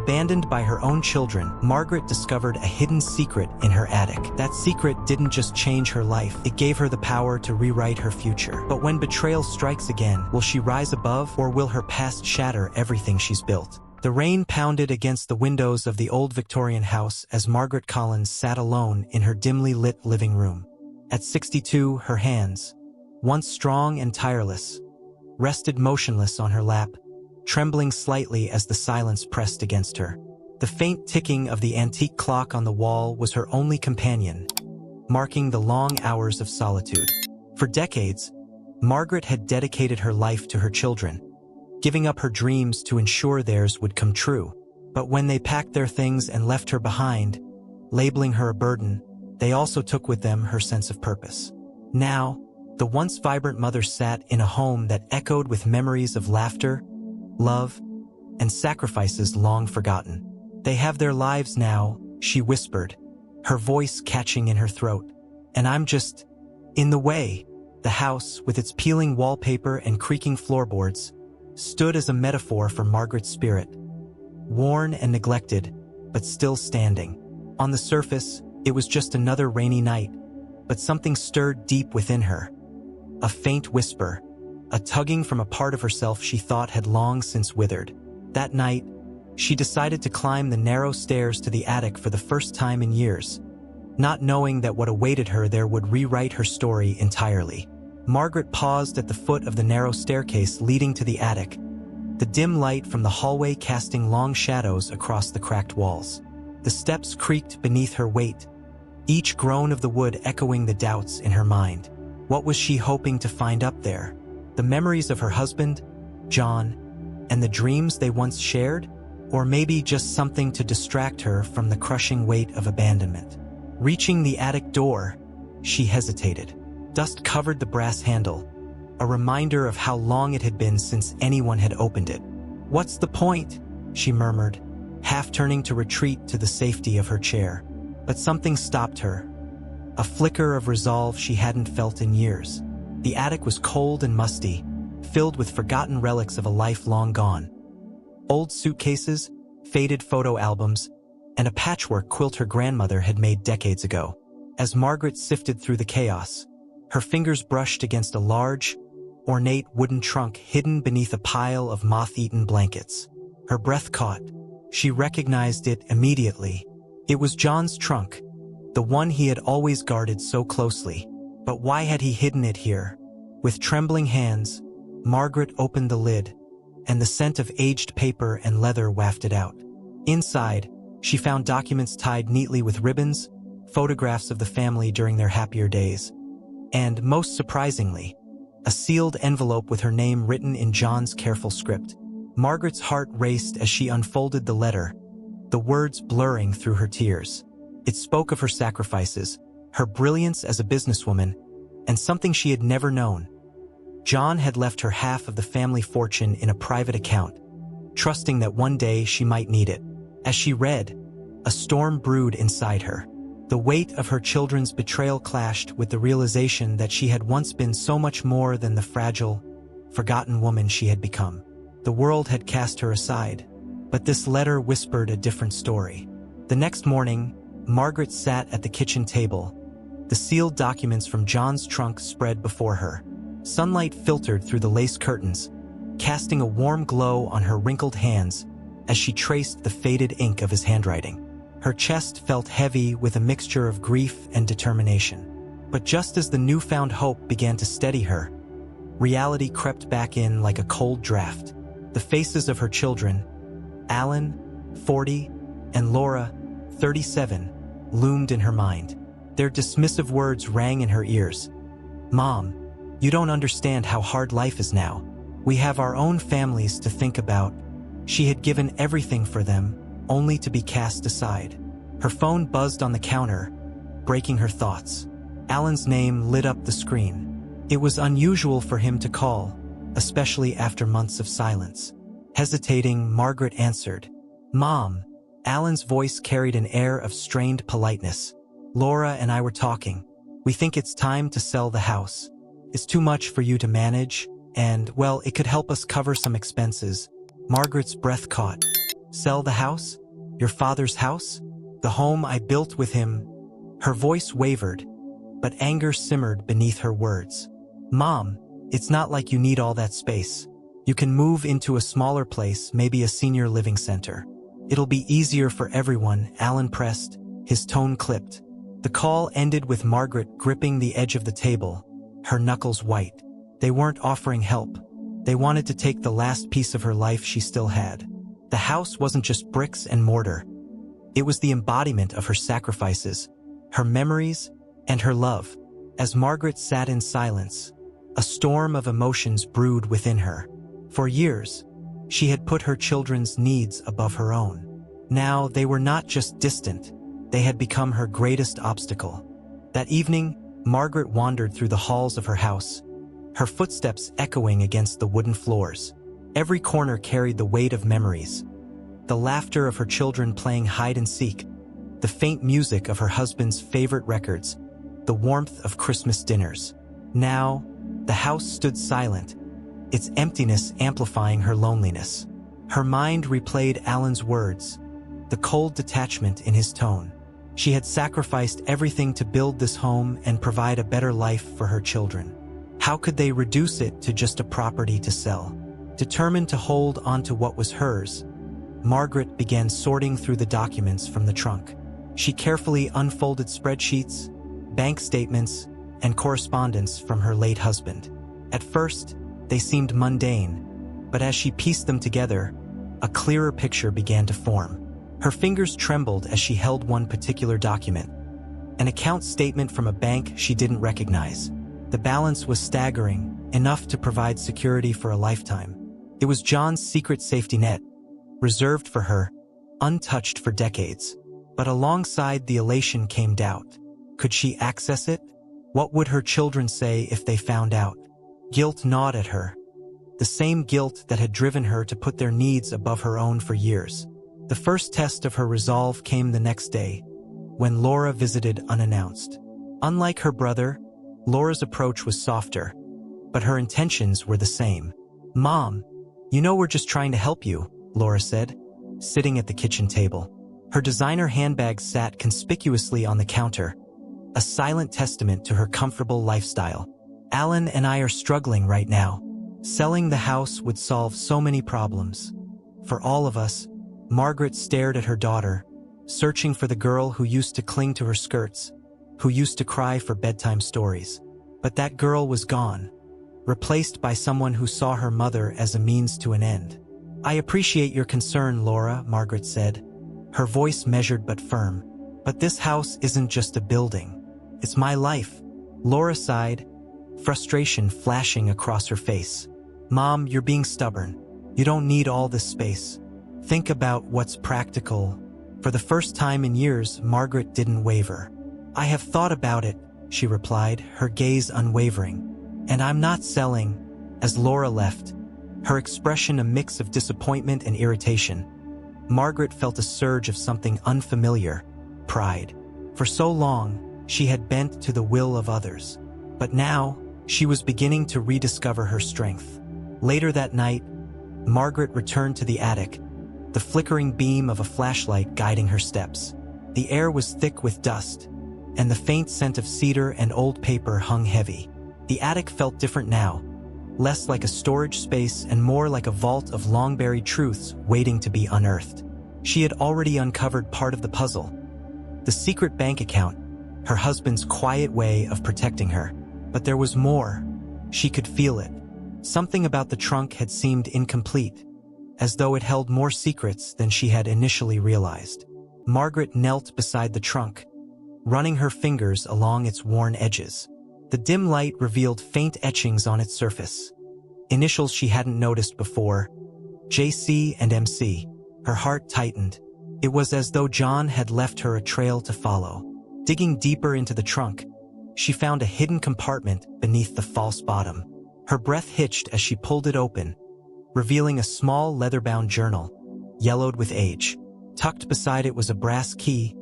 Abandoned by her own children, Margaret discovered a hidden secret in her attic. That secret didn't just change her life, it gave her the power to rewrite her future. But when betrayal strikes again, will she rise above, or will her past shatter everything she's built? The rain pounded against the windows of the old Victorian house as Margaret Collins sat alone in her dimly lit living room. At 62, her hands, once strong and tireless, rested motionless on her lap, trembling slightly as the silence pressed against her. The faint ticking of the antique clock on the wall was her only companion, marking the long hours of solitude. For decades, Margaret had dedicated her life to her children, giving up her dreams to ensure theirs would come true. But when they packed their things and left her behind, labeling her a burden, they also took with them her sense of purpose. Now, the once vibrant mother sat in a home that echoed with memories of laughter, love, and sacrifices long forgotten. "They have their lives now," she whispered, her voice catching in her throat. "And I'm just in the way." The house, with its peeling wallpaper and creaking floorboards, stood as a metaphor for Margaret's spirit. Worn and neglected, but still standing. On the surface, it was just another rainy night, but something stirred deep within her. A faint whisper, a tugging from a part of herself she thought had long since withered. That night, she decided to climb the narrow stairs to the attic for the first time in years, not knowing that what awaited her there would rewrite her story entirely. Margaret paused at the foot of the narrow staircase leading to the attic, the dim light from the hallway casting long shadows across the cracked walls. The steps creaked beneath her weight, each groan of the wood echoing the doubts in her mind. What was she hoping to find up there? The memories of her husband, John, and the dreams they once shared? Or maybe just something to distract her from the crushing weight of abandonment? Reaching the attic door, she hesitated. Dust covered the brass handle, a reminder of how long it had been since anyone had opened it. "What's the point?" she murmured, half turning to retreat to the safety of her chair. But something stopped her, a flicker of resolve she hadn't felt in years. The attic was cold and musty, filled with forgotten relics of a life long gone. Old suitcases, faded photo albums, and a patchwork quilt her grandmother had made decades ago. As Margaret sifted through the chaos, her fingers brushed against a large, ornate wooden trunk hidden beneath a pile of moth-eaten blankets. Her breath caught. She recognized it immediately. It was John's trunk, the one he had always guarded so closely. But why had he hidden it here? With trembling hands, Margaret opened the lid, and the scent of aged paper and leather wafted out. Inside, she found documents tied neatly with ribbons, photographs of the family during their happier days, and, most surprisingly, a sealed envelope with her name written in John's careful script. Margaret's heart raced as she unfolded the letter, the words blurring through her tears. It spoke of her sacrifices, her brilliance as a businesswoman, and something she had never known. John had left her half of the family fortune in a private account, trusting that one day she might need it. As she read, a storm brewed inside her. The weight of her children's betrayal clashed with the realization that she had once been so much more than the fragile, forgotten woman she had become. The world had cast her aside, but this letter whispered a different story. The next morning, Margaret sat at the kitchen table, the sealed documents from John's trunk spread before her. Sunlight filtered through the lace curtains, casting a warm glow on her wrinkled hands as she traced the faded ink of his handwriting. Her chest felt heavy with a mixture of grief and determination. But just as the newfound hope began to steady her, reality crept back in like a cold draft. The faces of her children, Alan, 40, and Laura, 37, loomed in her mind. Their dismissive words rang in her ears. "Mom, you don't understand how hard life is now. We have our own families to think about." She had given everything for them, only to be cast aside. Her phone buzzed on the counter, breaking her thoughts. Alan's name lit up the screen. It was unusual for him to call, especially after months of silence. Hesitating, Margaret answered. "Mom." Alan's voice carried an air of strained politeness. "Laura and I were talking. We think it's time to sell the house. It's too much for you to manage, and, well, it could help us cover some expenses." Margaret's breath caught. Sell the house? Your father's house? The home I built with him? Her voice wavered, but anger simmered beneath her words. Mom, it's not like you need all that space. You can move into a smaller place, maybe a senior living center. It'll be easier for everyone, Alan pressed, his tone clipped. The call ended with Margaret gripping the edge of the table, her knuckles white. They weren't offering help. They wanted to take the last piece of her life she still had. The house wasn't just bricks and mortar. It was the embodiment of her sacrifices, her memories, and her love. As Margaret sat in silence, a storm of emotions brewed within her. For years, she had put her children's needs above her own. Now they were not just distant, they had become her greatest obstacle. That evening, Margaret wandered through the halls of her house, her footsteps echoing against the wooden floors. Every corner carried the weight of memories. The laughter of her children playing hide and seek, the faint music of her husband's favorite records, the warmth of Christmas dinners. Now, the house stood silent, its emptiness amplifying her loneliness. Her mind replayed Alan's words, the cold detachment in his tone. She had sacrificed everything to build this home and provide a better life for her children. How could they reduce it to just a property to sell? Determined to hold onto what was hers, Margaret began sorting through the documents from the trunk. She carefully unfolded spreadsheets, bank statements, and correspondence from her late husband. At first, they seemed mundane, but as she pieced them together, a clearer picture began to form. Her fingers trembled as she held one particular document, an account statement from a bank she didn't recognize. The balance was staggering, enough to provide security for a lifetime. It was John's secret safety net, reserved for her, untouched for decades. But alongside the elation came doubt. Could she access it? What would her children say if they found out? Guilt gnawed at her, the same guilt that had driven her to put their needs above her own for years. The first test of her resolve came the next day, when Laura visited unannounced. Unlike her brother, Laura's approach was softer, but her intentions were the same. Mom, you know we're just trying to help you, Laura said, sitting at the kitchen table. Her designer handbag sat conspicuously on the counter, a silent testament to her comfortable lifestyle. Alan and I are struggling right now. Selling the house would solve so many problems. For all of us, Margaret stared at her daughter, searching for the girl who used to cling to her skirts, who used to cry for bedtime stories. But that girl was gone, replaced by someone who saw her mother as a means to an end. I appreciate your concern, Laura, Margaret said, her voice measured but firm. But this house isn't just a building. It's my life. Laura sighed, frustration flashing across her face. Mom, you're being stubborn. You don't need all this space. Think about what's practical. For the first time in years, Margaret didn't waver. I have thought about it, she replied, her gaze unwavering. And I'm not selling. As Laura left, her expression a mix of disappointment and irritation, Margaret felt a surge of something unfamiliar, pride. For so long, she had bent to the will of others. But now, she was beginning to rediscover her strength. Later that night, Margaret returned to the attic, the flickering beam of a flashlight guiding her steps. The air was thick with dust, and the faint scent of cedar and old paper hung heavy. The attic felt different now, less like a storage space and more like a vault of long-buried truths waiting to be unearthed. She had already uncovered part of the puzzle. The secret bank account, her husband's quiet way of protecting her. But there was more. She could feel it. Something about the trunk had seemed incomplete, as though it held more secrets than she had initially realized. Margaret knelt beside the trunk, running her fingers along its worn edges. The dim light revealed faint etchings on its surface, initials she hadn't noticed before, JC and MC. Her heart tightened. It was as though John had left her a trail to follow. Digging deeper into the trunk, she found a hidden compartment beneath the false bottom. Her breath hitched as she pulled it open, revealing a small leather-bound journal, yellowed with age. Tucked beside it was a brass key,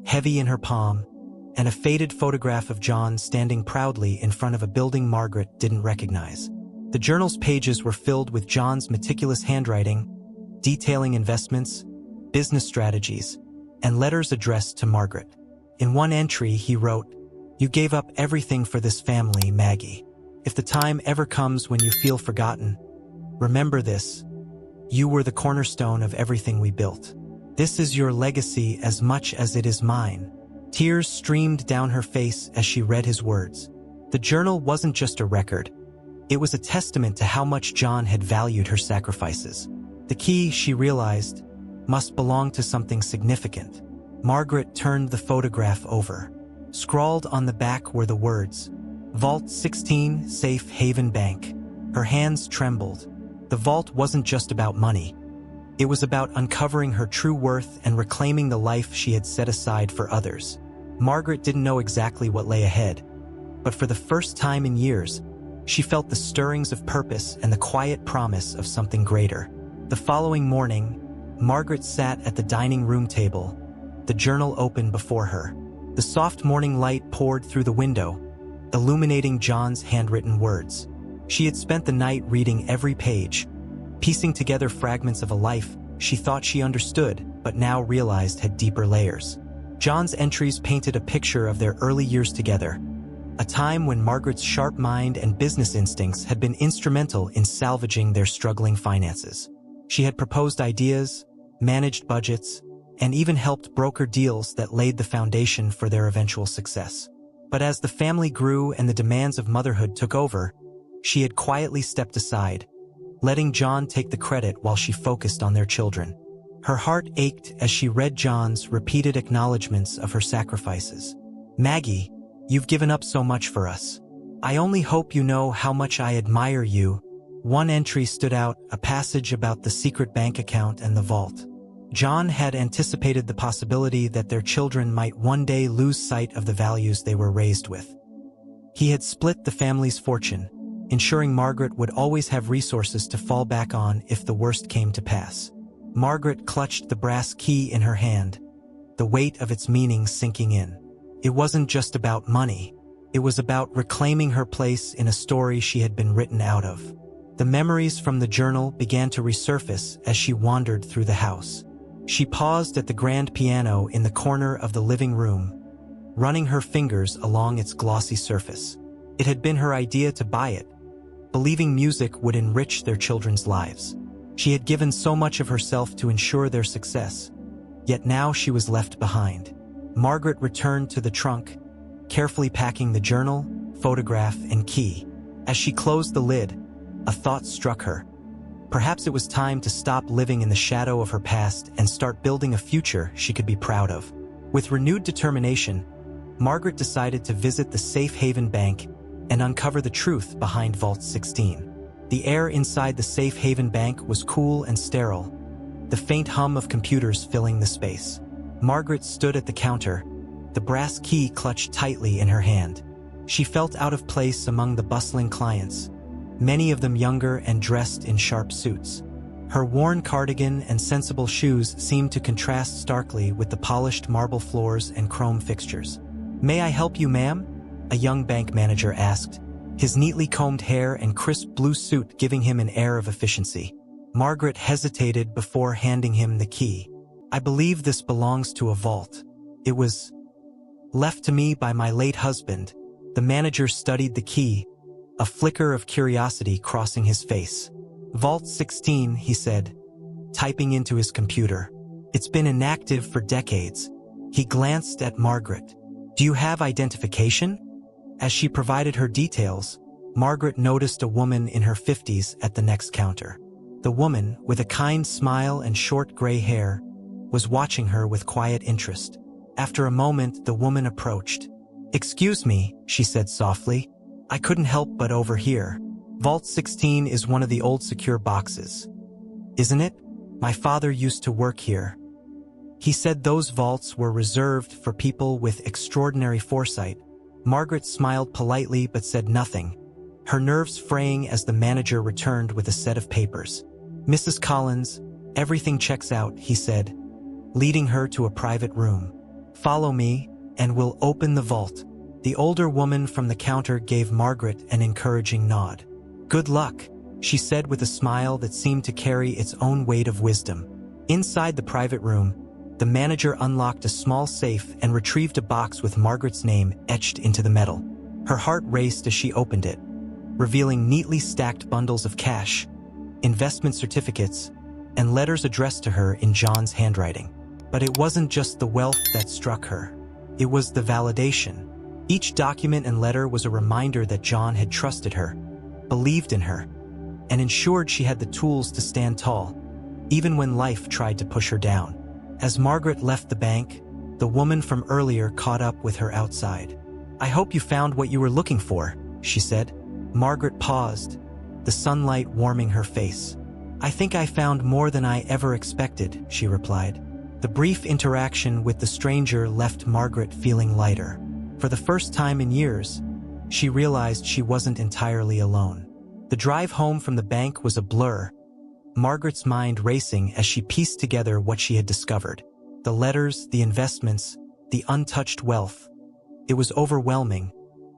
heavy in her palm, and a faded photograph of John standing proudly in front of a building Margaret didn't recognize. The journal's pages were filled with John's meticulous handwriting, detailing investments, business strategies, and letters addressed to Margaret. In one entry, he wrote, "You gave up everything for this family, Maggie. If the time ever comes when you feel forgotten, remember this. You were the cornerstone of everything we built. This is your legacy as much as it is mine." Tears streamed down her face as she read his words. The journal wasn't just a record. It was a testament to how much John had valued her sacrifices. The key, she realized, must belong to something significant. Margaret turned the photograph over. Scrawled on the back were the words, "Vault 16, Safe Haven Bank." Her hands trembled. The vault wasn't just about money. It was about uncovering her true worth and reclaiming the life she had set aside for others. Margaret didn't know exactly what lay ahead, but for the first time in years, she felt the stirrings of purpose and the quiet promise of something greater. The following morning, Margaret sat at the dining room table, the journal open before her. The soft morning light poured through the window, illuminating John's handwritten words. She had spent the night reading every page, piecing together fragments of a life she thought she understood, but now realized had deeper layers. John's entries painted a picture of their early years together, a time when Margaret's sharp mind and business instincts had been instrumental in salvaging their struggling finances. She had proposed ideas, managed budgets, and even helped broker deals that laid the foundation for their eventual success. But as the family grew and the demands of motherhood took over, she had quietly stepped aside, letting John take the credit while she focused on their children. Her heart ached as she read John's repeated acknowledgments of her sacrifices. "Maggie, you've given up so much for us. I only hope you know how much I admire you." One entry stood out, a passage about the secret bank account and the vault. John had anticipated the possibility that their children might one day lose sight of the values they were raised with. He had split the family's fortune, ensuring Margaret would always have resources to fall back on if the worst came to pass. Margaret clutched the brass key in her hand, the weight of its meaning sinking in. It wasn't just about money. It was about reclaiming her place in a story she had been written out of. The memories from the journal began to resurface as she wandered through the house. She paused at the grand piano in the corner of the living room, running her fingers along its glossy surface. It had been her idea to buy it, believing music would enrich their children's lives. She had given so much of herself to ensure their success, yet now she was left behind. Margaret returned to the trunk, carefully packing the journal, photograph, and key. As she closed the lid, a thought struck her. Perhaps it was time to stop living in the shadow of her past and start building a future she could be proud of. With renewed determination, Margaret decided to visit the Safe Haven Bank and uncover the truth behind Vault 16. The air inside the Safe Haven Bank was cool and sterile, the faint hum of computers filling the space. Margaret stood at the counter, the brass key clutched tightly in her hand. She felt out of place among the bustling clients, many of them younger and dressed in sharp suits. Her worn cardigan and sensible shoes seemed to contrast starkly with the polished marble floors and chrome fixtures. "May I help you, ma'am?" a young bank manager asked, his neatly combed hair and crisp blue suit giving him an air of efficiency. Margaret hesitated before handing him the key. "I believe this belongs to a vault. It was left to me by my late husband." The manager studied the key, a flicker of curiosity crossing his face. "Vault 16, he said, typing into his computer. "It's been inactive for decades." He glanced at Margaret. "Do you have identification?" As she provided her details, Margaret noticed a woman in her 50s at the next counter. The woman, with a kind smile and short gray hair, was watching her with quiet interest. After a moment, the woman approached. "Excuse me," she said softly. "I couldn't help but overhear. Vault 16 is one of the old secure boxes, isn't it? My father used to work here. He said those vaults were reserved for people with extraordinary foresight." Margaret smiled politely but said nothing, her nerves fraying as the manager returned with a set of papers. "Mrs. Collins, everything checks out," he said, leading her to a private room. "Follow me, and we'll open the vault." The older woman from the counter gave Margaret an encouraging nod. "Good luck," she said with a smile that seemed to carry its own weight of wisdom. Inside the private room, the manager unlocked a small safe and retrieved a box with Margaret's name etched into the metal. Her heart raced as she opened it, revealing neatly stacked bundles of cash, investment certificates, and letters addressed to her in John's handwriting. But it wasn't just the wealth that struck her. It was the validation. Each document and letter was a reminder that John had trusted her, believed in her, and ensured she had the tools to stand tall, even when life tried to push her down. As Margaret left the bank, the woman from earlier caught up with her outside. "I hope you found what you were looking for," she said. Margaret paused, the sunlight warming her face. "I think I found more than I ever expected," she replied. The brief interaction with the stranger left Margaret feeling lighter. For the first time in years, she realized she wasn't entirely alone. The drive home from the bank was a blur, Margaret's mind racing as she pieced together what she had discovered. The letters, the investments, the untouched wealth. It was overwhelming,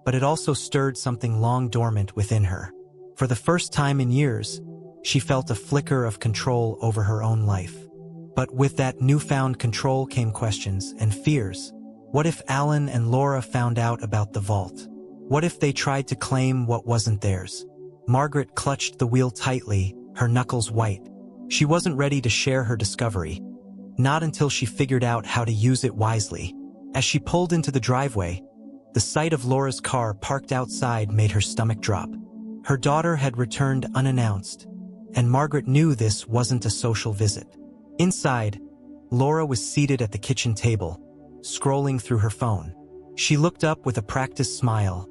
but it also stirred something long dormant within her. For the first time in years, she felt a flicker of control over her own life. But with that newfound control came questions and fears. What if Alan and Laura found out about the vault? What if they tried to claim what wasn't theirs? Margaret clutched the wheel tightly, her knuckles white. She wasn't ready to share her discovery, not until she figured out how to use it wisely. As she pulled into the driveway, the sight of Laura's car parked outside made her stomach drop. Her daughter had returned unannounced, and Margaret knew this wasn't a social visit. Inside, Laura was seated at the kitchen table, scrolling through her phone. She looked up with a practiced smile,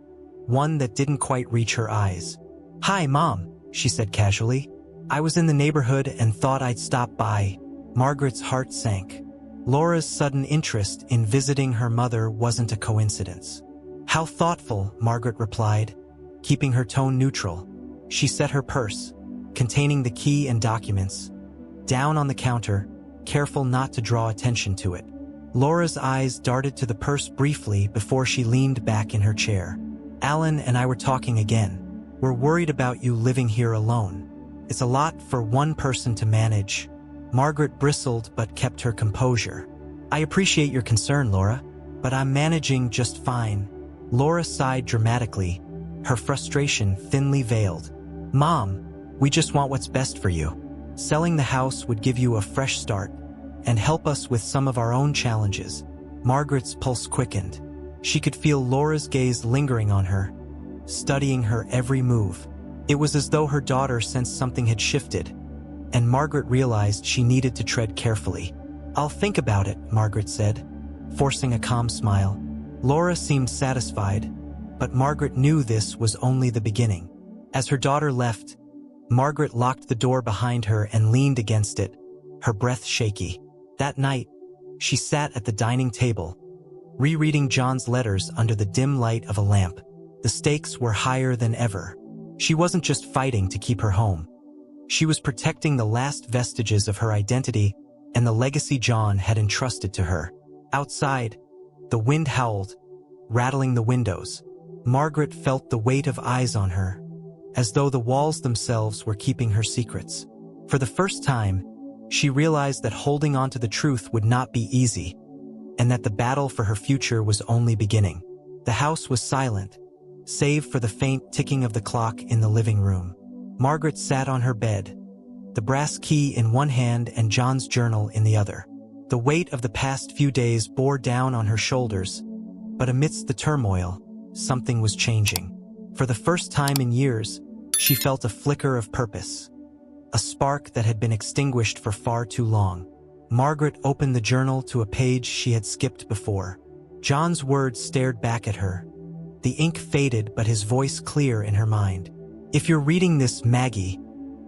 one that didn't quite reach her eyes. "Hi, Mom," she said casually. "I was in the neighborhood and thought I'd stop by." Margaret's heart sank. Laura's sudden interest in visiting her mother wasn't a coincidence. "How thoughtful," Margaret replied, keeping her tone neutral. She set her purse, containing the key and documents, down on the counter, careful not to draw attention to it. Laura's eyes darted to the purse briefly before she leaned back in her chair. "Alan and I were talking again. We're worried about you living here alone. It's a lot for one person to manage." Margaret bristled but kept her composure. "I appreciate your concern, Laura, but I'm managing just fine." Laura sighed dramatically, her frustration thinly veiled. "Mom, we just want what's best for you. Selling the house would give you a fresh start and help us with some of our own challenges." Margaret's pulse quickened. She could feel Laura's gaze lingering on her, studying her every move. It was as though her daughter sensed something had shifted, and Margaret realized she needed to tread carefully. "I'll think about it," Margaret said, forcing a calm smile. Laura seemed satisfied, but Margaret knew this was only the beginning. As her daughter left, Margaret locked the door behind her and leaned against it, her breath shaky. That night, she sat at the dining table, rereading John's letters under the dim light of a lamp. The stakes were higher than ever. She wasn't just fighting to keep her home. She was protecting the last vestiges of her identity and the legacy John had entrusted to her. Outside, the wind howled, rattling the windows. Margaret felt the weight of eyes on her, as though the walls themselves were keeping her secrets. For the first time, she realized that holding on to the truth would not be easy, and that the battle for her future was only beginning. The house was silent, save for the faint ticking of the clock in the living room. Margaret sat on her bed, the brass key in one hand and John's journal in the other. The weight of the past few days bore down on her shoulders, but amidst the turmoil, something was changing. For the first time in years, she felt a flicker of purpose, a spark that had been extinguished for far too long. Margaret opened the journal to a page she had skipped before. John's words stared back at her, the ink faded but his voice clear in her mind. "If you're reading this, Maggie,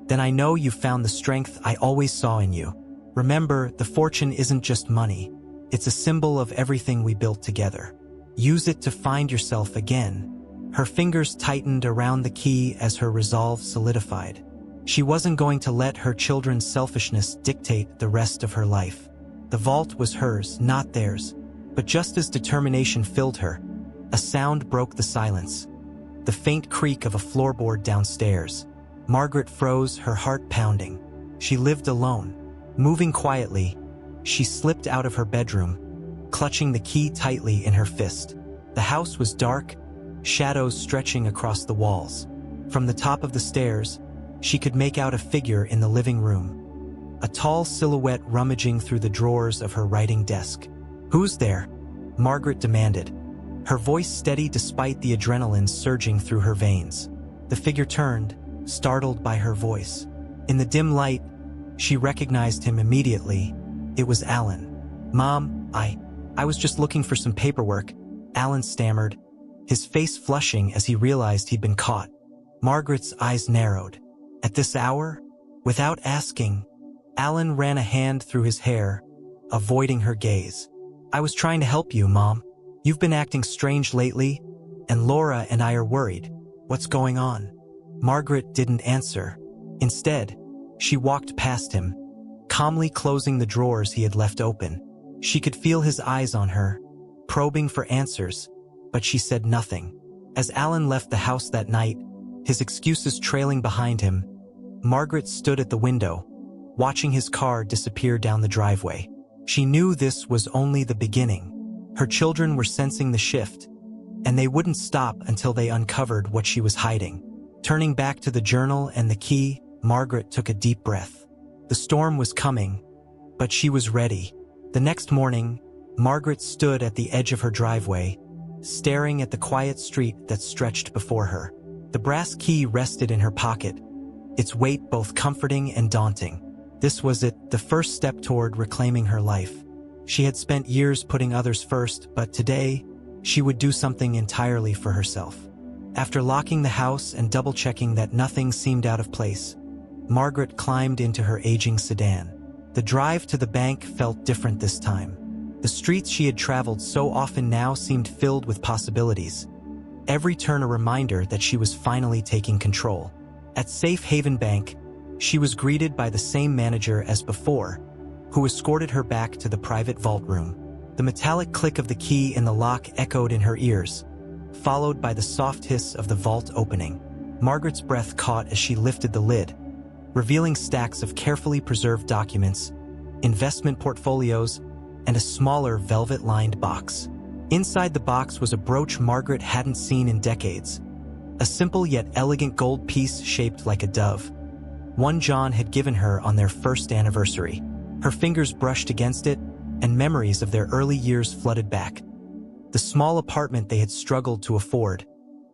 then I know you've found the strength I always saw in you. Remember, the fortune isn't just money. It's a symbol of everything we built together. Use it to find yourself again." Her fingers tightened around the key as her resolve solidified. She wasn't going to let her children's selfishness dictate the rest of her life. The vault was hers, not theirs. But just as determination filled her, a sound broke the silence. The faint creak of a floorboard downstairs. Margaret froze, her heart pounding. She lived alone, Moving quietly, she slipped out of her bedroom, clutching the key tightly in her fist. The house was dark, shadows stretching across the walls. From the top of the stairs, she could make out a figure in the living room, a tall silhouette rummaging through the drawers of her writing desk. "Who's there?" Margaret demanded, her voice steady despite the adrenaline surging through her veins. The figure turned, startled by her voice. In the dim light, she recognized him immediately. It was Alan. "Mom, I was just looking for some paperwork," Alan stammered, his face flushing as he realized he'd been caught. Margaret's eyes narrowed. At this hour? Without asking, Alan ran a hand through his hair, avoiding her gaze. "I was trying to help you, Mom. You've been acting strange lately, and Laura and I are worried. What's going on?" Margaret didn't answer. Instead, she walked past him, calmly closing the drawers he had left open. She could feel his eyes on her, probing for answers, but she said nothing. As Alan left the house that night, his excuses trailing behind him, Margaret stood at the window, watching his car disappear down the driveway. She knew this was only the beginning. Her children were sensing the shift, and they wouldn't stop until they uncovered what she was hiding. Turning back to the journal and the key, Margaret took a deep breath. The storm was coming, but she was ready. The next morning, Margaret stood at the edge of her driveway, staring at the quiet street that stretched before her. The brass key rested in her pocket, its weight both comforting and daunting. This was it, the first step toward reclaiming her life. She had spent years putting others first, but today, she would do something entirely for herself. After locking the house and double-checking that nothing seemed out of place, Margaret climbed into her aging sedan. The drive to the bank felt different this time. The streets she had traveled so often now seemed filled with possibilities, every turn a reminder that she was finally taking control. At Safe Haven Bank, she was greeted by the same manager as before, who escorted her back to the private vault room. The metallic click of the key in the lock echoed in her ears, followed by the soft hiss of the vault opening. Margaret's breath caught as she lifted the lid, revealing stacks of carefully preserved documents, investment portfolios, and a smaller velvet-lined box. Inside the box was a brooch Margaret hadn't seen in decades, a simple yet elegant gold piece shaped like a dove, one John had given her on their first anniversary. Her fingers brushed against it, and memories of their early years flooded back. The small apartment they had struggled to afford,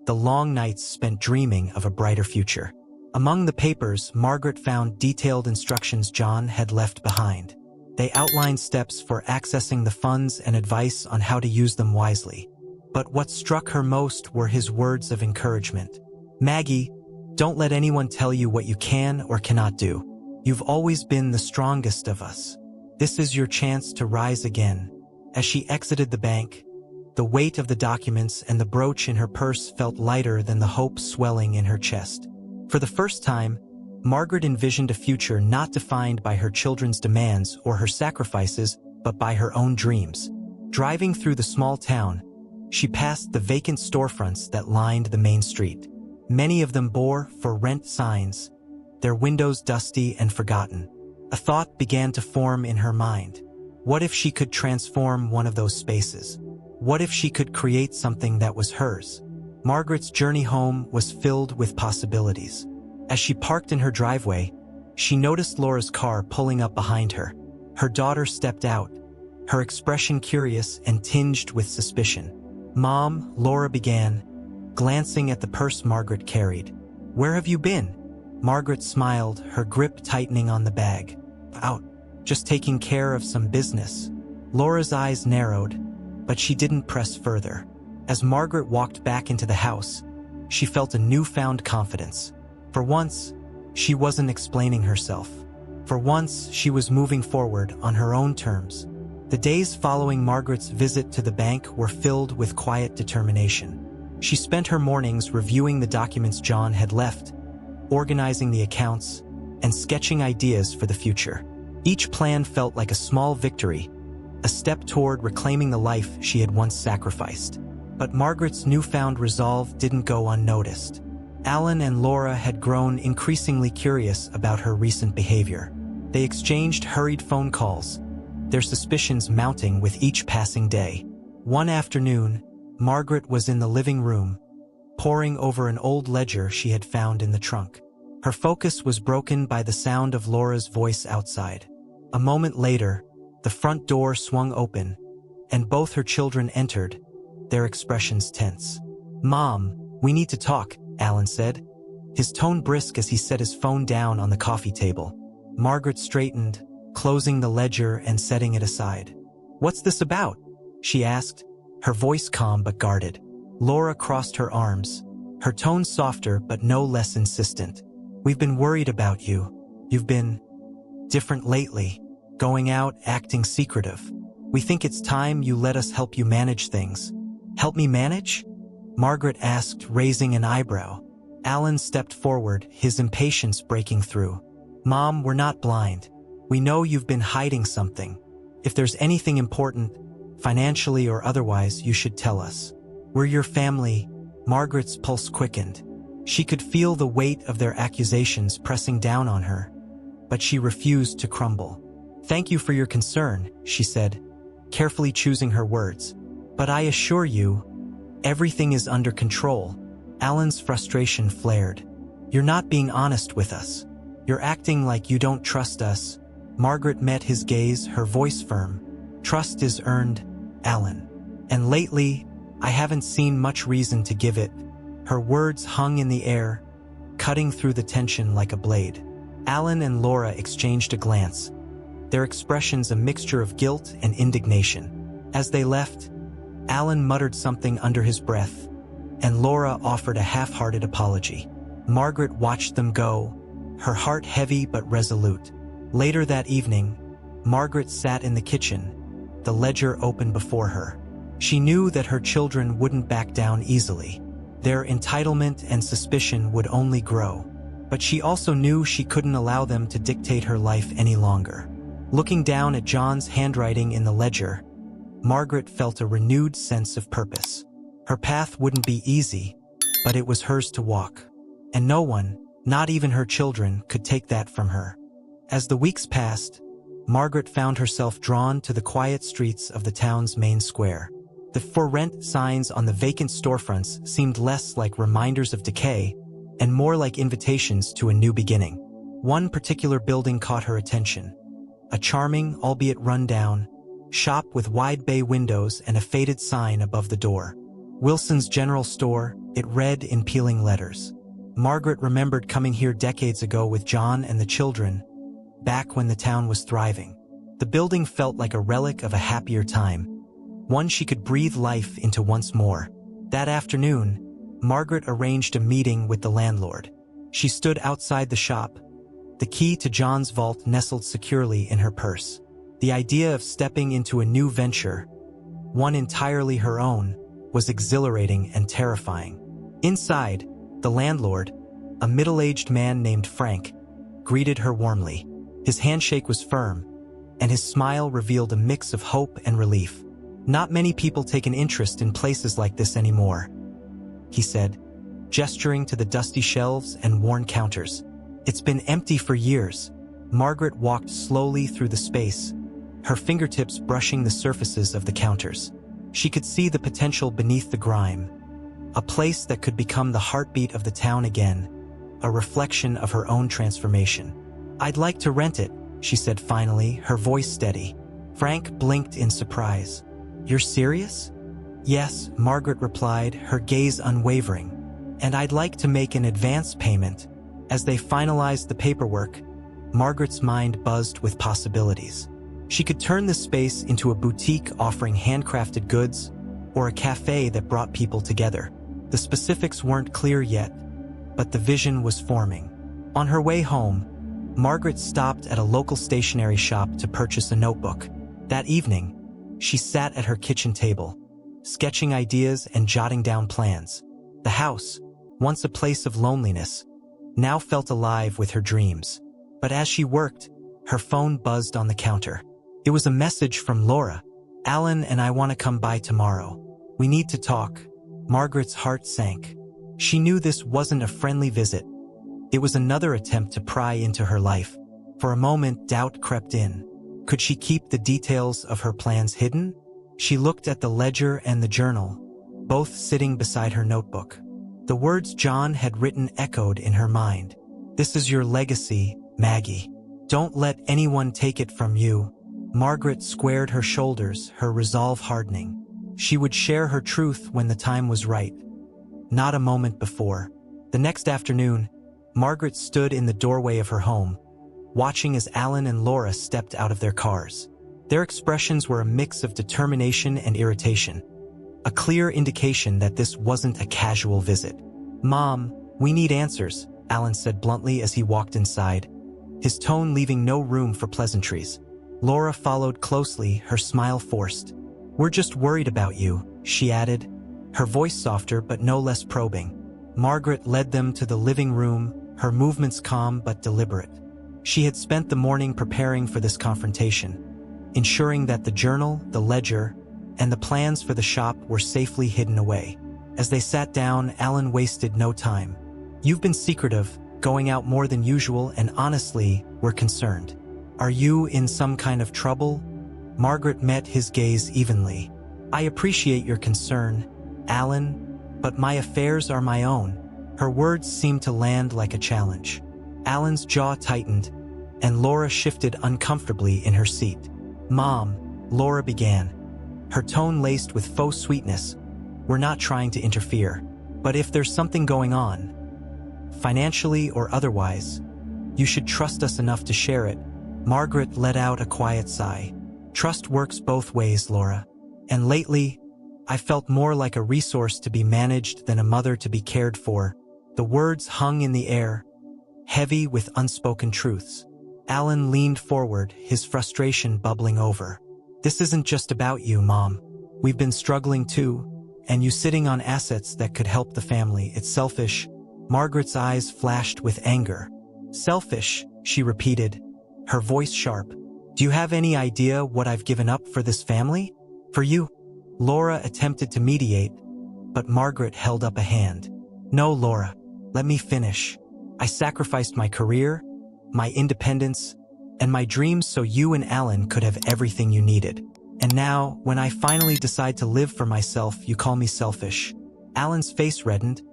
the long nights spent dreaming of a brighter future. Among the papers, Margaret found detailed instructions John had left behind. They outlined steps for accessing the funds and advice on how to use them wisely. But what struck her most were his words of encouragement. "Maggie, don't let anyone tell you what you can or cannot do. You've always been the strongest of us. This is your chance to rise again." As she exited the bank, the weight of the documents and the brooch in her purse felt lighter than the hope swelling in her chest. For the first time, Margaret envisioned a future not defined by her children's demands or her sacrifices, but by her own dreams. Driving through the small town, she passed the vacant storefronts that lined the main street. Many of them bore "For Rent" signs, their windows dusty and forgotten. A thought began to form in her mind. What if she could transform one of those spaces? What if she could create something that was hers? Margaret's journey home was filled with possibilities. As she parked in her driveway, she noticed Laura's car pulling up behind her. Her daughter stepped out, her expression curious and tinged with suspicion. "Mom," Laura began, glancing at the purse Margaret carried. "Where have you been?" Margaret smiled, her grip tightening on the bag. "Out, just taking care of some business." Laura's eyes narrowed, but she didn't press further. As Margaret walked back into the house, she felt a newfound confidence. For once, she wasn't explaining herself. For once, she was moving forward on her own terms. The days following Margaret's visit to the bank were filled with quiet determination. She spent her mornings reviewing the documents John had left, organizing the accounts, and sketching ideas for the future. Each plan felt like a small victory, a step toward reclaiming the life she had once sacrificed. But Margaret's newfound resolve didn't go unnoticed. Alan and Laura had grown increasingly curious about her recent behavior. They exchanged hurried phone calls, their suspicions mounting with each passing day. One afternoon, Margaret was in the living room, poring over an old ledger she had found in the trunk. Her focus was broken by the sound of Laura's voice outside. A moment later, the front door swung open, and both her children entered, their expressions tense. "Mom, we need to talk," Alan said, his tone brisk as he set his phone down on the coffee table. Margaret straightened, closing the ledger and setting it aside. "What's this about?" she asked, her voice calm but guarded. Laura crossed her arms, her tone softer but no less insistent. "We've been worried about you. You've been different lately, going out, acting secretive. We think it's time you let us help you manage things." "Help me manage?" Margaret asked, raising an eyebrow. Alan stepped forward, his impatience breaking through. "Mom, we're not blind. We know you've been hiding something. If there's anything important, financially or otherwise, you should tell us. We're your family." Margaret's pulse quickened. She could feel the weight of their accusations pressing down on her, but she refused to crumble. "Thank you for your concern," she said, carefully choosing her words. "But I assure you, everything is under control." Alan's frustration flared. "You're not being honest with us. You're acting like you don't trust us." Margaret met his gaze, her voice firm. "Trust is earned, Alan. And lately, I haven't seen much reason to give it." Her words hung in the air, cutting through the tension like a blade. Alan and Laura exchanged a glance, their expressions a mixture of guilt and indignation. As they left, Alan muttered something under his breath, and Laura offered a half-hearted apology. Margaret watched them go, her heart heavy but resolute. Later that evening, Margaret sat in the kitchen, the ledger open before her. She knew that her children wouldn't back down easily. Their entitlement and suspicion would only grow. But she also knew she couldn't allow them to dictate her life any longer. Looking down at John's handwriting in the ledger, Margaret felt a renewed sense of purpose. Her path wouldn't be easy, but it was hers to walk. And no one, not even her children, could take that from her. As the weeks passed, Margaret found herself drawn to the quiet streets of the town's main square. The for rent signs on the vacant storefronts seemed less like reminders of decay and more like invitations to a new beginning. One particular building caught her attention. A charming, albeit run-down, shop with wide bay windows and a faded sign above the door. "Wilson's General Store," it read in peeling letters. Margaret remembered coming here decades ago with John and the children, back when the town was thriving. The building felt like a relic of a happier time, one she could breathe life into once more. That afternoon, Margaret arranged a meeting with the landlord. She stood outside the shop, the key to John's vault nestled securely in her purse. The idea of stepping into a new venture, one entirely her own, was exhilarating and terrifying. Inside, the landlord, a middle-aged man named Frank, greeted her warmly. His handshake was firm, and his smile revealed a mix of hope and relief. "Not many people take an interest in places like this anymore," he said, gesturing to the dusty shelves and worn counters. "It's been empty for years." Margaret walked slowly through the space, her fingertips brushing the surfaces of the counters. She could see the potential beneath the grime, a place that could become the heartbeat of the town again, a reflection of her own transformation. "I'd like to rent it," she said finally, her voice steady. Frank blinked in surprise. "You're serious?" "Yes," Margaret replied, her gaze unwavering. "And I'd like to make an advance payment." As they finalized the paperwork, Margaret's mind buzzed with possibilities. She could turn the space into a boutique offering handcrafted goods, or a cafe that brought people together. The specifics weren't clear yet, but the vision was forming. On her way home, Margaret stopped at a local stationery shop to purchase a notebook. That evening, she sat at her kitchen table, sketching ideas and jotting down plans. The house, once a place of loneliness, now felt alive with her dreams. But as she worked, her phone buzzed on the counter. It was a message from Laura. "Alan and I want to come by tomorrow. We need to talk." Margaret's heart sank. She knew this wasn't a friendly visit. It was another attempt to pry into her life. For a moment, doubt crept in. Could she keep the details of her plans hidden? She looked at the ledger and the journal, both sitting beside her notebook. The words John had written echoed in her mind. "This is your legacy, Maggie. Don't let anyone take it from you." Margaret squared her shoulders, her resolve hardening. She would share her truth when the time was right, not a moment before. The next afternoon, Margaret stood in the doorway of her home, watching as Alan and Laura stepped out of their cars. Their expressions were a mix of determination and irritation, a clear indication that this wasn't a casual visit. "Mom, we need answers," Alan said bluntly as he walked inside, his tone leaving no room for pleasantries. Laura followed closely, her smile forced. "We're just worried about you," she added, her voice softer but no less probing. Margaret led them to the living room, her movements calm but deliberate. She had spent the morning preparing for this confrontation, ensuring that the journal, the ledger, and the plans for the shop were safely hidden away. As they sat down, Alan wasted no time. "You've been secretive, going out more than usual, and honestly, we're concerned. Are you in some kind of trouble?" Margaret met his gaze evenly. "I appreciate your concern, Alan, but my affairs are my own." Her words seemed to land like a challenge. Alan's jaw tightened, and Laura shifted uncomfortably in her seat. "Mom," Laura began, her tone laced with faux sweetness, "we're not trying to interfere. But if there's something going on, financially or otherwise, you should trust us enough to share it." Margaret let out a quiet sigh. "Trust works both ways, Laura. And lately, I felt more like a resource to be managed than a mother to be cared for." The words hung in the air, heavy with unspoken truths. Alan leaned forward, his frustration bubbling over. "This isn't just about you, Mom. We've been struggling too, and you sitting on assets that could help the family. It's selfish." Margaret's eyes flashed with anger. "Selfish," she repeated, her voice sharp. "Do you have any idea what I've given up for this family? For you?" Laura attempted to mediate, but Margaret held up a hand. "No, Laura, let me finish. I sacrificed my career, my independence, and my dreams so you and Alan could have everything you needed. And now, when I finally decide to live for myself, you call me selfish." Alan's face reddened,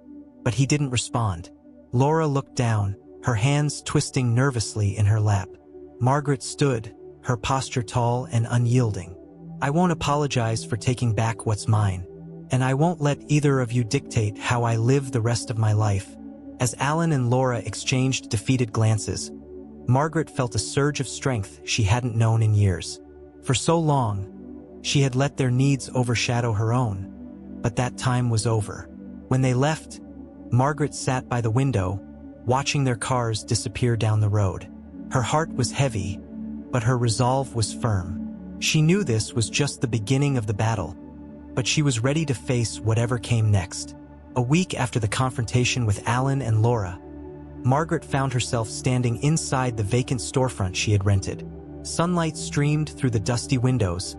but he didn't respond. Laura looked down, her hands twisting nervously in her lap. Margaret stood, her posture tall and unyielding. "I won't apologize for taking back what's mine, and I won't let either of you dictate how I live the rest of my life." As Alan and Laura exchanged defeated glances, Margaret felt a surge of strength she hadn't known in years. For so long, she had let their needs overshadow her own, but that time was over. When they left, Margaret sat by the window, watching their cars disappear down the road. Her heart was heavy, but her resolve was firm. She knew this was just the beginning of the battle, but she was ready to face whatever came next. A week after the confrontation with Alan and Laura, Margaret found herself standing inside the vacant storefront she had rented. Sunlight streamed through the dusty windows,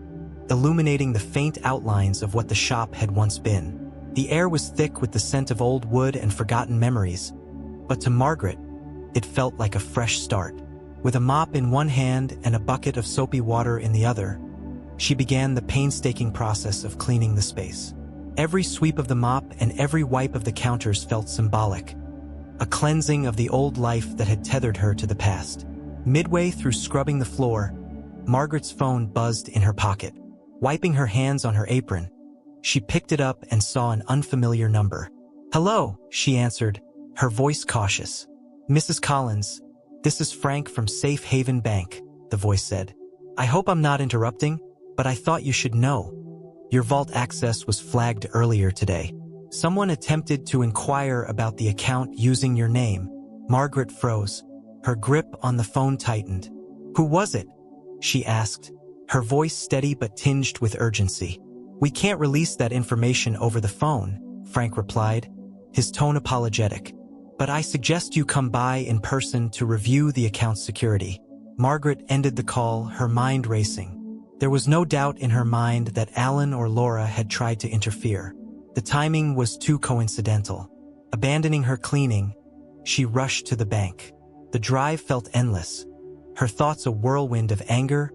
illuminating the faint outlines of what the shop had once been. The air was thick with the scent of old wood and forgotten memories, but to Margaret, it felt like a fresh start. With a mop in one hand and a bucket of soapy water in the other, she began the painstaking process of cleaning the space. Every sweep of the mop and every wipe of the counters felt symbolic, a cleansing of the old life that had tethered her to the past. Midway through scrubbing the floor, Margaret's phone buzzed in her pocket. Wiping her hands on her apron, she picked it up and saw an unfamiliar number. "Hello," she answered, her voice cautious. "Mrs. Collins, this is Frank from Safe Haven Bank," the voice said. "I hope I'm not interrupting, but I thought you should know. Your vault access was flagged earlier today. Someone attempted to inquire about the account using your name." Margaret froze. Her grip on the phone tightened. "Who was it?" she asked, her voice steady but tinged with urgency. "We can't release that information over the phone," Frank replied, his tone apologetic. "But I suggest you come by in person to review the account's security." Margaret ended the call, her mind racing. There was no doubt in her mind that Alan or Laura had tried to interfere. The timing was too coincidental. Abandoning her cleaning, she rushed to the bank. The drive felt endless, her thoughts a whirlwind of anger,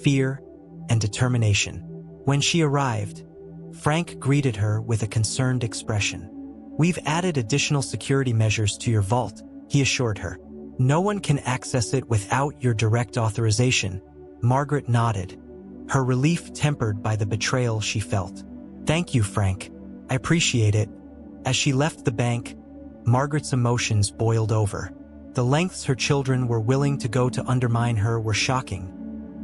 fear, and determination. When she arrived, Frank greeted her with a concerned expression. "We've added additional security measures to your vault," he assured her. "No one can access it without your direct authorization." Margaret nodded, her relief tempered by the betrayal she felt. "Thank you, Frank. I appreciate it." As she left the bank, Margaret's emotions boiled over. The lengths her children were willing to go to undermine her were shocking,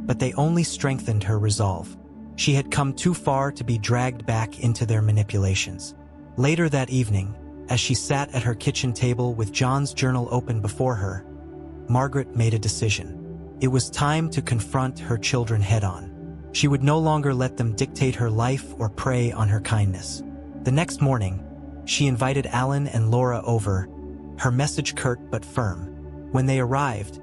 but they only strengthened her resolve. She had come too far to be dragged back into their manipulations. Later that evening, as she sat at her kitchen table with John's journal open before her, Margaret made a decision. It was time to confront her children head-on. She would no longer let them dictate her life or prey on her kindness. The next morning, she invited Alan and Laura over, her message curt but firm. When they arrived,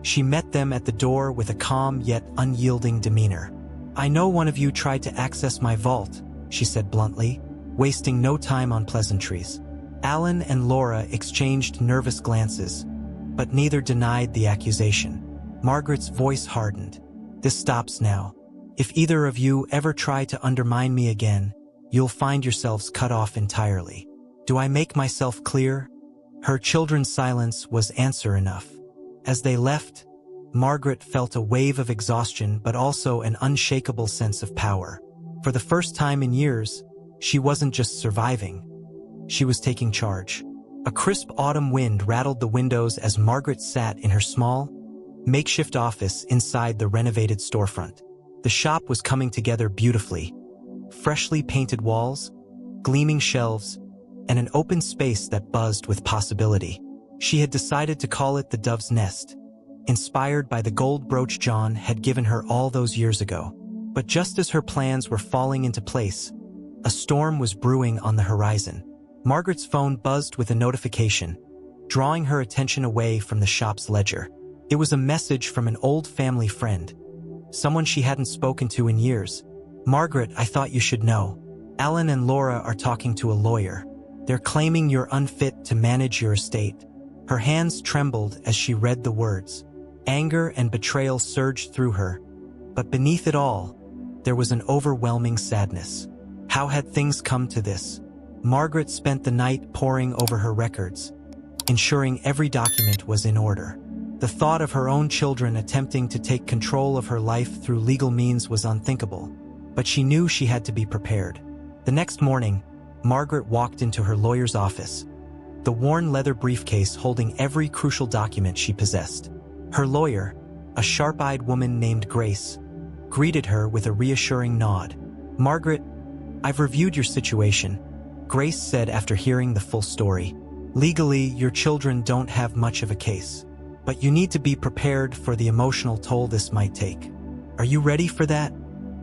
she met them at the door with a calm yet unyielding demeanor. "I know one of you tried to access my vault," she said bluntly, wasting no time on pleasantries. Alan and Laura exchanged nervous glances, but neither denied the accusation. Margaret's voice hardened. "This stops now. If either of you ever try to undermine me again, you'll find yourselves cut off entirely. Do I make myself clear?" Her children's silence was answer enough. As they left, Margaret felt a wave of exhaustion but also an unshakable sense of power. For the first time in years, she wasn't just surviving. She was taking charge. A crisp autumn wind rattled the windows as Margaret sat in her small, makeshift office inside the renovated storefront. The shop was coming together beautifully. Freshly painted walls, gleaming shelves, and an open space that buzzed with possibility. She had decided to call it the Dove's Nest, inspired by the gold brooch John had given her all those years ago. But just as her plans were falling into place, a storm was brewing on the horizon. Margaret's phone buzzed with a notification, drawing her attention away from the shop's ledger. It was a message from an old family friend, someone she hadn't spoken to in years. "Margaret, I thought you should know. Alan and Laura are talking to a lawyer. They're claiming you're unfit to manage your estate." Her hands trembled as she read the words. Anger and betrayal surged through her, but beneath it all, there was an overwhelming sadness. How had things come to this? Margaret spent the night poring over her records, ensuring every document was in order. The thought of her own children attempting to take control of her life through legal means was unthinkable, but she knew she had to be prepared. The next morning, Margaret walked into her lawyer's office, the worn leather briefcase holding every crucial document she possessed. Her lawyer, a sharp-eyed woman named Grace, greeted her with a reassuring nod. "Margaret, I've reviewed your situation," Grace said after hearing the full story. "Legally, your children don't have much of a case, but you need to be prepared for the emotional toll this might take. Are you ready for that?"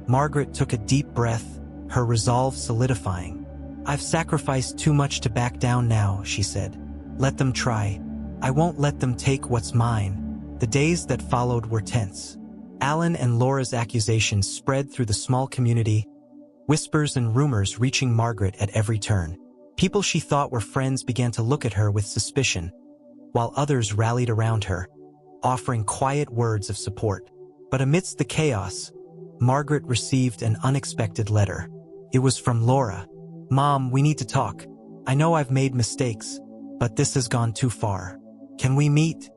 Margaret took a deep breath, her resolve solidifying. "I've sacrificed too much to back down now," she said. "Let them try. I won't let them take what's mine." The days that followed were tense. Alan and Laura's accusations spread through the small community, whispers and rumors reaching Margaret at every turn. People she thought were friends began to look at her with suspicion, while others rallied around her, offering quiet words of support. But amidst the chaos, Margaret received an unexpected letter. It was from Laura. "Mom, we need to talk. I know I've made mistakes, but this has gone too far. Can we meet?"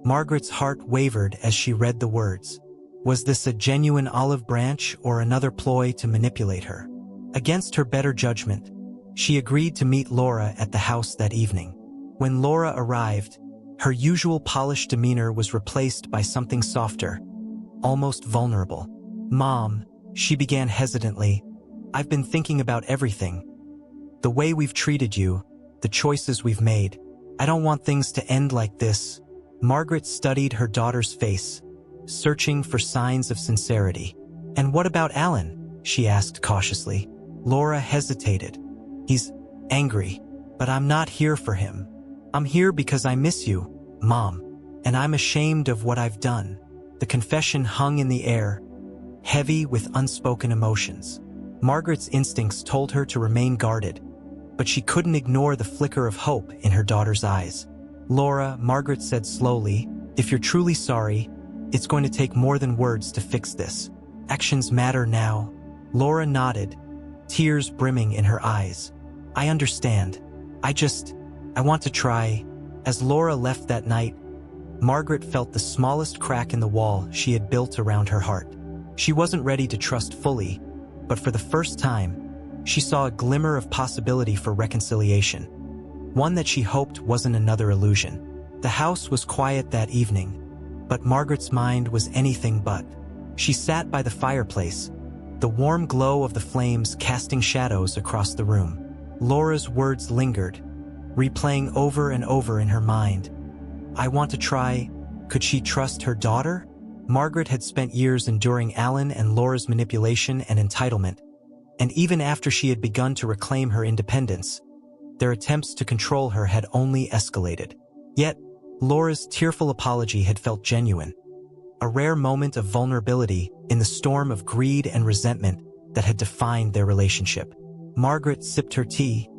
Margaret's heart wavered as she read the words. Was this a genuine olive branch or another ploy to manipulate her? Against her better judgment, she agreed to meet Laura at the house that evening. When Laura arrived, her usual polished demeanor was replaced by something softer, almost vulnerable. "Mom," she began hesitantly, "I've been thinking about everything. The way we've treated you, the choices we've made. I don't want things to end like this." Margaret studied her daughter's face, searching for signs of sincerity. "And what about Alan?" she asked cautiously. Laura hesitated. "He's angry, but I'm not here for him. I'm here because I miss you, Mom, and I'm ashamed of what I've done." The confession hung in the air, heavy with unspoken emotions. Margaret's instincts told her to remain guarded, but she couldn't ignore the flicker of hope in her daughter's eyes. "Laura," Margaret said slowly, "if you're truly sorry, It's going to take more than words to fix this. Actions matter now. Laura nodded, tears brimming in her eyes. I understand. I want to try. As Laura left that night, Margaret felt the smallest crack in the wall she had built around her heart. She wasn't ready to trust fully, but for the first time, she saw a glimmer of possibility for reconciliation, one that she hoped wasn't another illusion. The house was quiet that evening, but Margaret's mind was anything but. She sat by the fireplace, the warm glow of the flames casting shadows across the room. Laura's words lingered, replaying over and over in her mind. I want to try. Could she trust her daughter? Margaret had spent years enduring Alan and Laura's manipulation and entitlement, and even after she had begun to reclaim her independence, their attempts to control her had only escalated. Yet, Laura's tearful apology had felt genuine, a rare moment of vulnerability in the storm of greed and resentment that had defined their relationship. Margaret sipped her tea,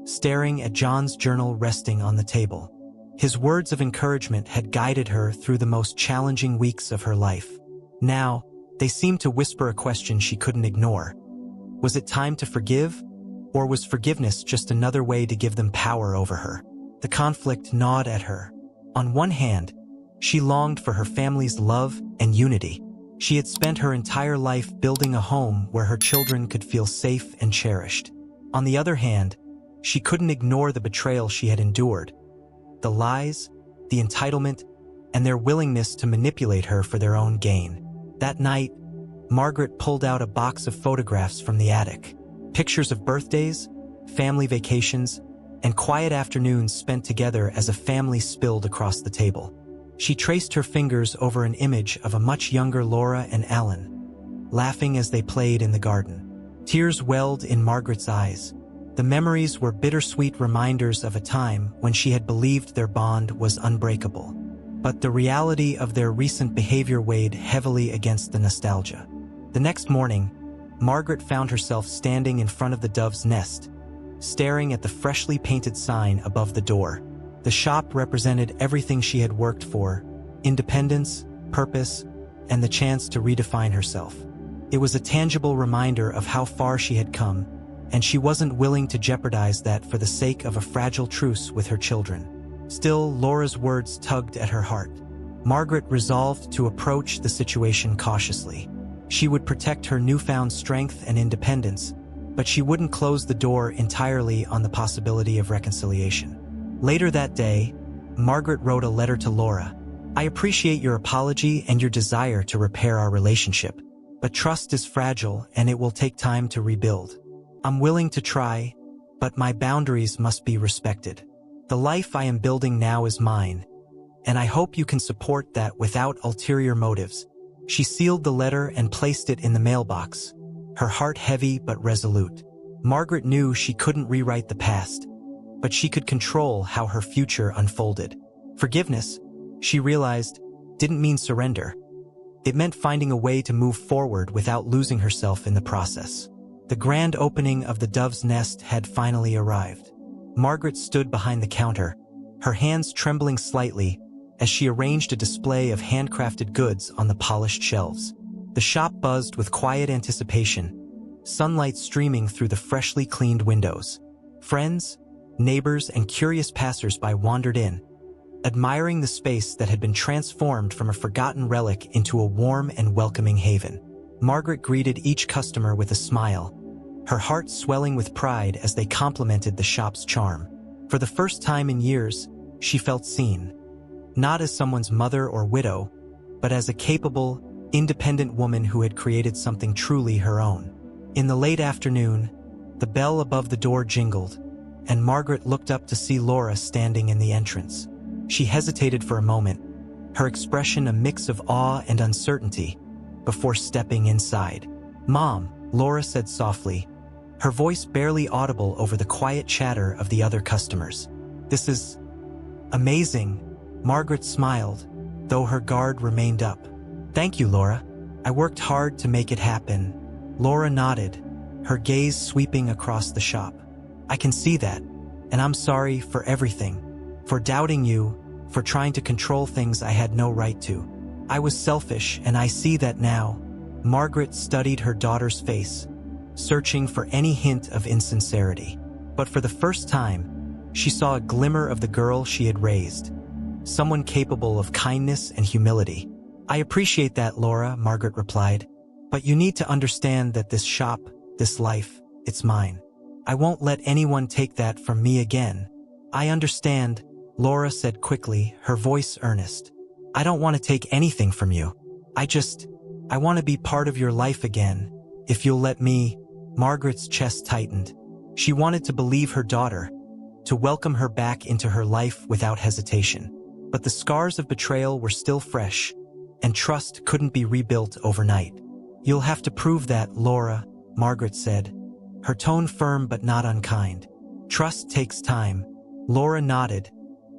staring at John's journal resting on the table. His words of encouragement had guided her through the most challenging weeks of her life. Now, they seemed to whisper a question she couldn't ignore. Was it time to forgive? Or was forgiveness just another way to give them power over her? The conflict gnawed at her. On one hand, she longed for her family's love and unity. She had spent her entire life building a home where her children could feel safe and cherished. On the other hand, she couldn't ignore the betrayal she had endured. The lies, the entitlement, and their willingness to manipulate her for their own gain. That night, Margaret pulled out a box of photographs from the attic. Pictures of birthdays, family vacations, and quiet afternoons spent together as a family spilled across the table. She traced her fingers over an image of a much younger Laura and Alan, laughing as they played in the garden. Tears welled in Margaret's eyes. The memories were bittersweet reminders of a time when she had believed their bond was unbreakable. But the reality of their recent behavior weighed heavily against the nostalgia. The next morning, Margaret found herself standing in front of the Dove's Nest, staring at the freshly painted sign above the door. The shop represented everything she had worked for: independence, purpose, and the chance to redefine herself. It was a tangible reminder of how far she had come, and she wasn't willing to jeopardize that for the sake of a fragile truce with her children. Still, Laura's words tugged at her heart. Margaret resolved to approach the situation cautiously. She would protect her newfound strength and independence, but she wouldn't close the door entirely on the possibility of reconciliation. Later that day, Margaret wrote a letter to Laura. I appreciate your apology and your desire to repair our relationship, but trust is fragile and it will take time to rebuild. I'm willing to try, but my boundaries must be respected. The life I am building now is mine, and I hope you can support that without ulterior motives. She sealed the letter and placed it in the mailbox, her heart heavy but resolute. Margaret knew she couldn't rewrite the past, but she could control how her future unfolded. Forgiveness, she realized, didn't mean surrender. It meant finding a way to move forward without losing herself in the process. The grand opening of the Dove's Nest had finally arrived. Margaret stood behind the counter, her hands trembling slightly as she arranged a display of handcrafted goods on the polished shelves. The shop buzzed with quiet anticipation, sunlight streaming through the freshly cleaned windows. Friends, neighbors, and curious passers-by wandered in, admiring the space that had been transformed from a forgotten relic into a warm and welcoming haven. Margaret greeted each customer with a smile, her heart swelling with pride as they complimented the shop's charm. For the first time in years, she felt seen, not as someone's mother or widow, but as a capable, independent woman who had created something truly her own. In the late afternoon, the bell above the door jingled, and Margaret looked up to see Laura standing in the entrance. She hesitated for a moment, her expression a mix of awe and uncertainty, before stepping inside. "Mom," Laura said softly, her voice barely audible over the quiet chatter of the other customers. "This is amazing." Margaret smiled, though her guard remained up. "Thank you, Laura. I worked hard to make it happen." Laura nodded, her gaze sweeping across the shop. "I can see that, and I'm sorry for everything, for doubting you, for trying to control things I had no right to. I was selfish, and I see that now." Margaret studied her daughter's face, searching for any hint of insincerity. But for the first time, she saw a glimmer of the girl she had raised, someone capable of kindness and humility. "I appreciate that, Laura," Margaret replied. "But you need to understand that this shop, this life, it's mine. I won't let anyone take that from me again." "I understand," Laura said quickly, her voice earnest. "I don't want to take anything from you. I want to be part of your life again, if you'll let me." Margaret's chest tightened. She wanted to believe her daughter, to welcome her back into her life without hesitation. But the scars of betrayal were still fresh, and trust couldn't be rebuilt overnight. "You'll have to prove that, Laura," Margaret said, her tone firm but not unkind. "Trust takes time." Laura nodded,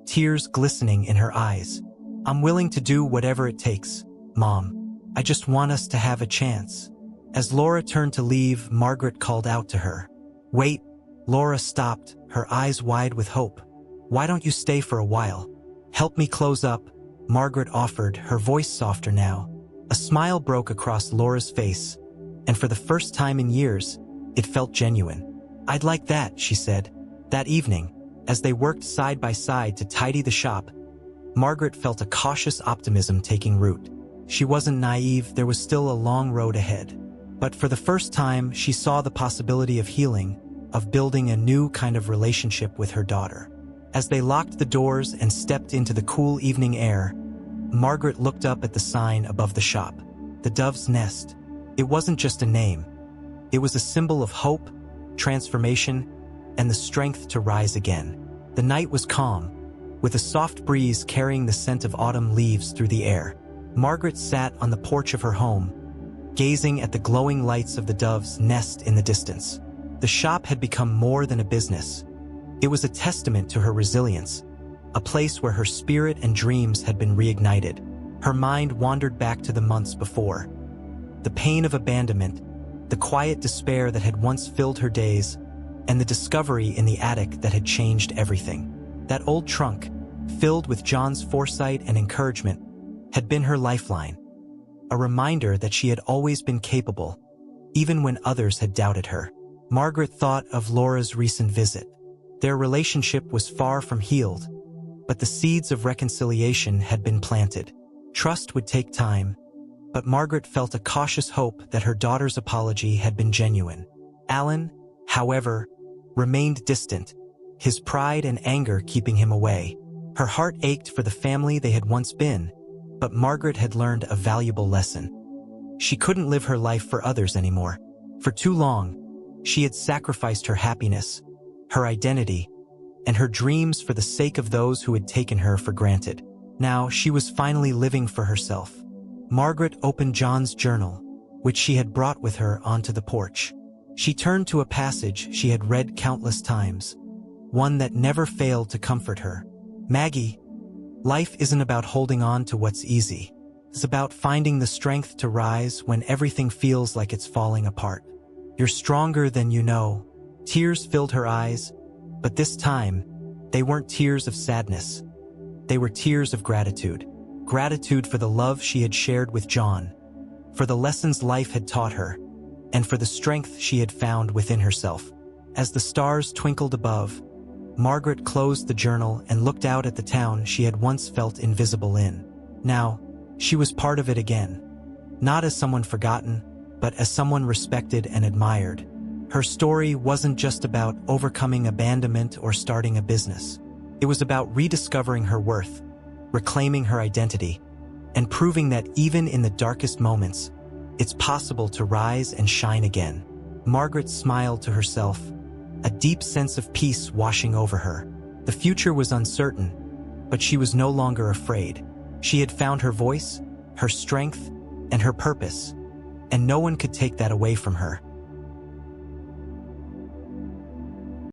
tears glistening in her eyes. "I'm willing to do whatever it takes, Mom. I just want us to have a chance." As Laura turned to leave, Margaret called out to her. "Wait." Laura stopped, her eyes wide with hope. "Why don't you stay for a while? Help me close up," Margaret offered, her voice softer now. A smile broke across Laura's face, and for the first time in years, it felt genuine. "I'd like that," she said. That evening, as they worked side by side to tidy the shop, Margaret felt a cautious optimism taking root. She wasn't naive, there was still a long road ahead. But for the first time, she saw the possibility of healing, of building a new kind of relationship with her daughter. As they locked the doors and stepped into the cool evening air, Margaret looked up at the sign above the shop. The Dove's Nest. It wasn't just a name. It was a symbol of hope, transformation, and the strength to rise again. The night was calm, with a soft breeze carrying the scent of autumn leaves through the air. Margaret sat on the porch of her home, gazing at the glowing lights of the Dove's Nest in the distance. The shop had become more than a business. It was a testament to her resilience, a place where her spirit and dreams had been reignited. Her mind wandered back to the months before. The pain of abandonment, the quiet despair that had once filled her days, and the discovery in the attic that had changed everything. That old trunk, filled with John's foresight and encouragement, had been her lifeline, a reminder that she had always been capable, even when others had doubted her. Margaret thought of Laura's recent visit. Their relationship was far from healed, but the seeds of reconciliation had been planted. Trust would take time, but Margaret felt a cautious hope that her daughter's apology had been genuine. Alan, however, remained distant, his pride and anger keeping him away. Her heart ached for the family they had once been, but Margaret had learned a valuable lesson. She couldn't live her life for others anymore. For too long, she had sacrificed her happiness, her identity, and her dreams for the sake of those who had taken her for granted. Now she was finally living for herself. Margaret opened John's journal, which she had brought with her onto the porch. She turned to a passage she had read countless times, one that never failed to comfort her. "Maggie, life isn't about holding on to what's easy. It's about finding the strength to rise when everything feels like it's falling apart. You're stronger than you know." Tears filled her eyes, but this time, they weren't tears of sadness. They were tears of gratitude. Gratitude for the love she had shared with John, for the lessons life had taught her, and for the strength she had found within herself. As the stars twinkled above, Margaret closed the journal and looked out at the town she had once felt invisible in. Now, she was part of it again. Not as someone forgotten, but as someone respected and admired. Her story wasn't just about overcoming abandonment or starting a business. It was about rediscovering her worth, reclaiming her identity, and proving that even in the darkest moments, it's possible to rise and shine again. Margaret smiled to herself, a deep sense of peace washing over her. The future was uncertain, but she was no longer afraid. She had found her voice, her strength, and her purpose, and no one could take that away from her.